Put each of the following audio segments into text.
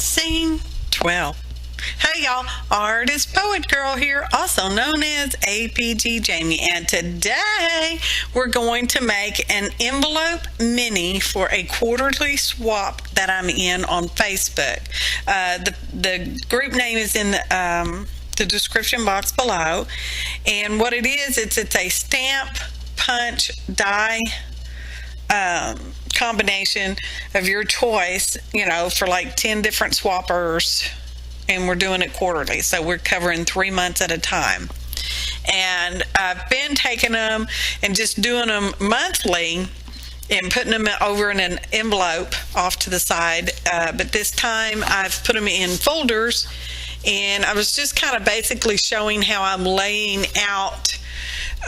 Scene 12. Hey y'all, Artist Poet Girl here, also known as APGJamie, and today we're going to make an envelope mini for a quarterly swap that I'm in on Facebook. The group name is in the description box below, and what it is, it's a stamp, punch, die combination of your choice, for like 10 different swappers, and we're doing it quarterly, so we're covering 3 months at a time. And I've been taking them and just doing them monthly and putting them over in an envelope off to the side, but this time I've put them in folders, and I was just kind of basically showing how I'm laying out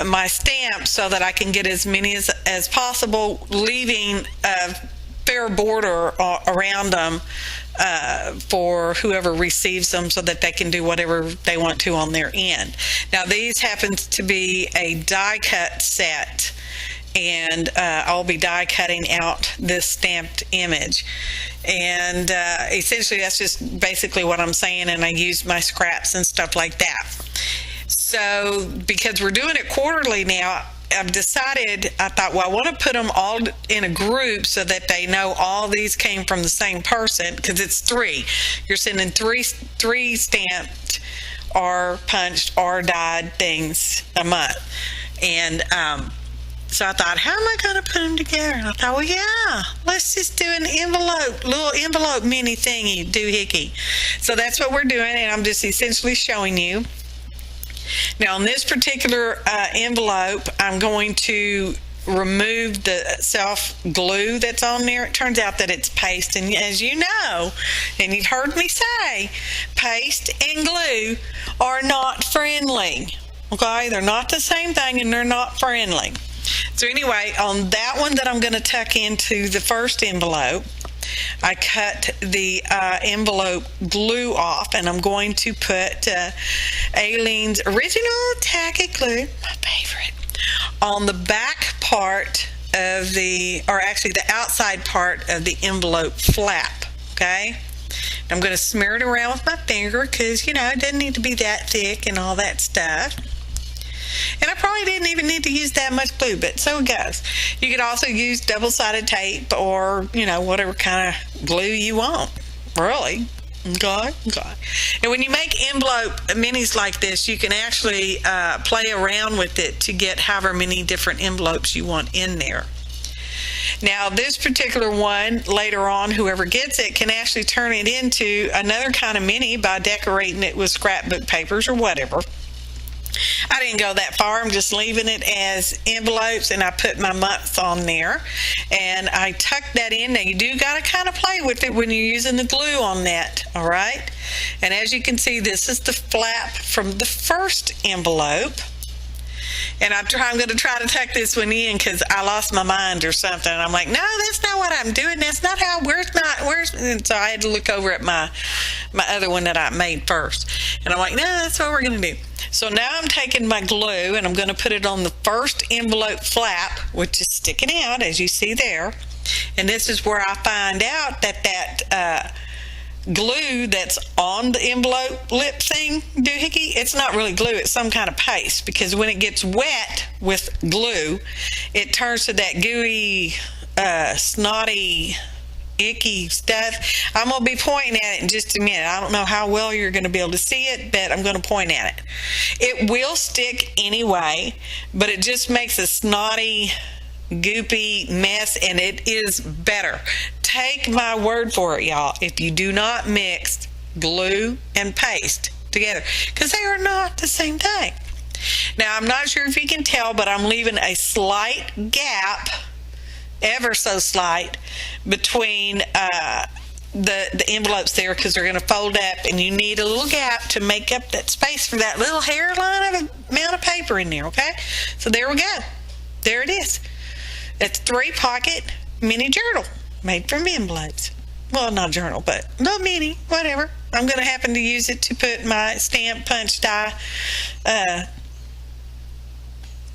my stamps so that I can get as many as possible, leaving a fair border around them for whoever receives them, so that they can do whatever they want to on their end. Now, these happens to be a die cut set, and I'll be die cutting out this stamped image, and essentially that's just basically what I'm saying, and I use my scraps and stuff like that. So because we're doing it quarterly now, I've decided, I thought, well, I want to put them all in a group so that they know all these came from the same person, because it's 3. You're sending three stamped or punched or dyed things a month. And so I thought, how am I going to put them together? And I thought, well, yeah, let's just do an little envelope mini thingy doohickey. So that's what we're doing, and I'm just essentially showing you. Now, on this particular envelope, I'm going to remove the self glue that's on there. It turns out that it's paste, and as you know, and you've heard me say, paste and glue are not friendly. Okay, they're not the same thing, and they're not friendly. So anyway, on that one that I'm going to tuck into the first envelope, I cut the envelope glue off, and I'm going to put Aileen's original tacky glue, my favorite, on the back part of the outside part of the envelope flap, okay? I'm going to smear it around with my finger because, it doesn't need to be that thick and all that stuff. And I probably didn't even need to use that much glue, but so it goes. You could also use double-sided tape or, whatever kind of glue you want, really. Okay. And when you make envelope minis like this, you can actually play around with it to get however many different envelopes you want in there. Now, this particular one, later on, whoever gets it can actually turn it into another kind of mini by decorating it with scrapbook papers or whatever. I didn't go that far. I'm just leaving it as envelopes, and I put my months on there, and I tucked that in. Now, you do got to kind of play with it when you're using the glue on that, all right? And as you can see, this is the flap from the first envelope, and I'm going to try to tuck this one in because I lost my mind or something. And I'm like, no, that's not what I'm doing. That's not how, and so I had to look over at my other one that I made first. And I'm like, no, that's what we're going to do. So now I'm taking my glue, and I'm going to put it on the first envelope flap, which is sticking out, as you see there. And this is where I find out that glue that's on the envelope lip thing, doohickey, it's not really glue, it's some kind of paste, because when it gets wet with glue, it turns to that gooey, snotty, icky stuff. I'm going to be pointing at it in just a minute. I don't know how well you're going to be able to see it, but I'm going to point at it. It will stick anyway, but it just makes a snotty, goopy mess, and it is better. Take my word for it, y'all, if you do not mix glue and paste together, because they are not the same thing. Now, I'm not sure if you can tell, but I'm leaving a slight gap, ever so slight, between the envelopes there, because they're going to fold up, and you need a little gap to make up that space for that little hairline of amount of paper in there, okay? So there we go. There it is. It's 3-pocket mini journal made from envelopes. Well, not a journal, but little mini, whatever. I'm going to happen to use it to put my stamp, punch, die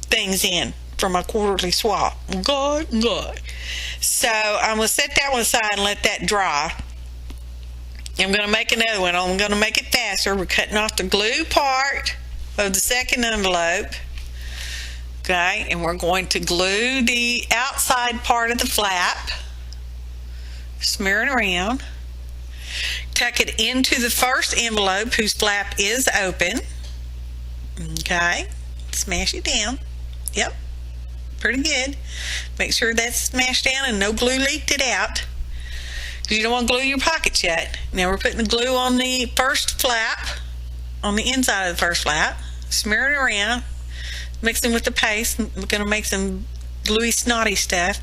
things in for my quarterly swap. Good. So I'm going to set that one aside and let that dry. I'm going to make another one. I'm going to make it faster. We're cutting off the glue part of the second envelope. Okay, and we're going to glue the outside part of the flap. Smear it around. Tuck it into the first envelope whose flap is open. Okay, smash it down. Yep, pretty good. Make sure that's smashed down and no glue leaked it out, because you don't want to glue your pocket shut. Now we're putting the glue on the first flap, on the inside of the first flap. Smear it around, mixing with the paste. We're going to make some gluey snotty stuff.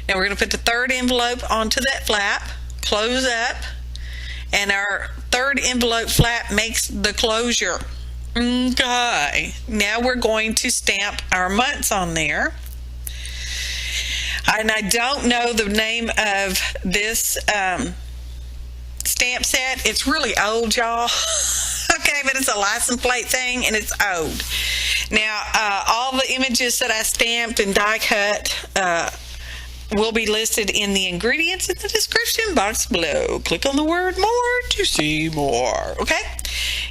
Now we're going to put the third envelope onto that flap, close up, and our third envelope flap makes the closure. Okay, now we're going to stamp our months on there. And I don't know the name of this stamp set. It's really old, y'all. Okay, but it's a license plate thing, and it's old. Now, all the images that I stamped and die cut will be listed in the ingredients in the description box below. Click on the word more to see more. Okay?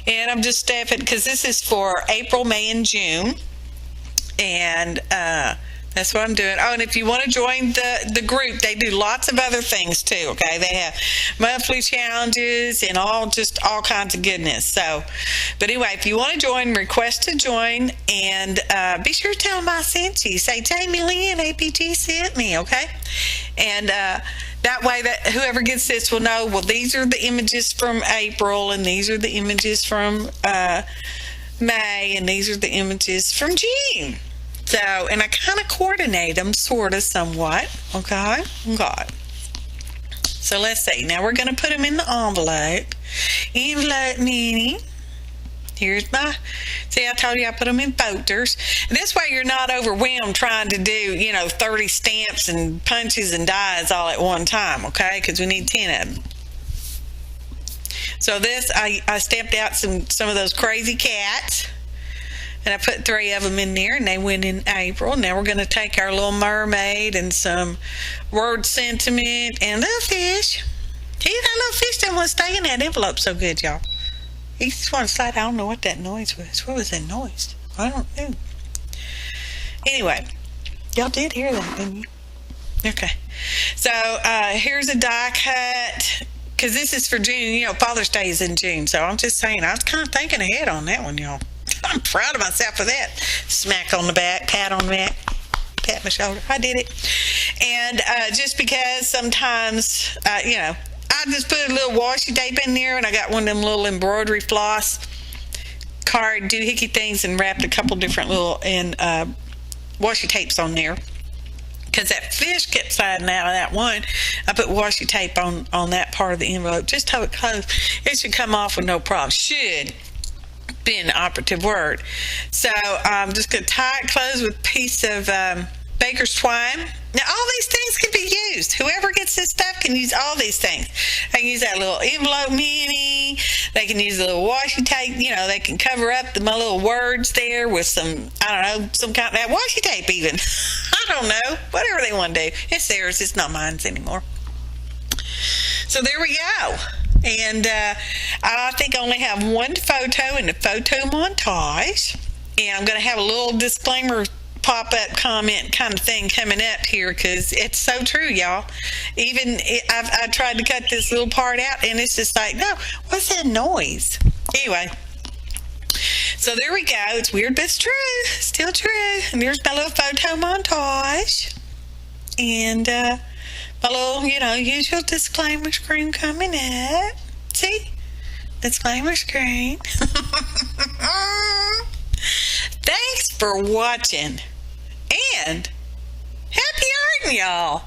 And I'm just stamping because this is for April, May, and June. And that's what I'm doing. Oh, and if you want to join the group, they do lots of other things too, okay? They have monthly challenges and all kinds of goodness. So, but anyway, if you want to join, request to join, and be sure to tell them I sent you. Say, Jamie Lynn, APG sent me, okay? And that way that whoever gets this will know, well, these are the images from April, and these are the images from May, and these are the images from June. So, and I kind of coordinate them, sort of, somewhat. Okay? Okay. So let's see. Now we're going to put them in the envelope. Envelope mini. Here's my, see, I told you I put them in folders. This way you're not overwhelmed trying to do, 30 stamps and punches and dies all at one time, okay? Because we need 10 of them. So this, I stamped out some of those crazy cats. And I put 3 of them in there, and they went in April. Now we're going to take our little mermaid and some word sentiment and little fish. See, that little fish didn't want to stay in that envelope so good, y'all. He just wanted to slide. I don't know what that noise was. What was that noise? I don't know. Anyway, y'all did hear that, didn't you? Okay. So here's a die cut, because this is for June. Father's Day is in June. So I'm just saying, I was kind of thinking ahead on that one, y'all. I'm proud of myself for that. Smack on the back, pat on the back, pat my shoulder. I did it. And just because sometimes, I just put a little washi tape in there, and I got one of them little embroidery floss card doohickey things, and wrapped a couple different little washi tapes on there. Because that fish kept sliding out of that one, I put washi tape on that part of the envelope. Just hold it close. It should come off with no problem. Should be an operative word. So I'm just going to tie it closed with a piece of baker's twine. Now all these things can be used. Whoever gets this stuff can use all these things. They can use that little envelope mini. They can use the little washi tape. They can cover up my little words there with some, some kind of that washi tape even. I don't know. Whatever they want to do. It's theirs. It's not mine anymore. So there we go. And I think I only have one photo in the photo montage. And I'm going to have a little disclaimer pop-up comment kind of thing coming up here, because it's so true, y'all. Even I tried to cut this little part out, and it's just like, no, what's that noise? Anyway, so there we go. It's weird, but it's true. Still true. And there's my little photo montage. And my little, usual disclaimer screen coming up. See? Disclaimer screen. Thanks for watching. And happy arting, y'all.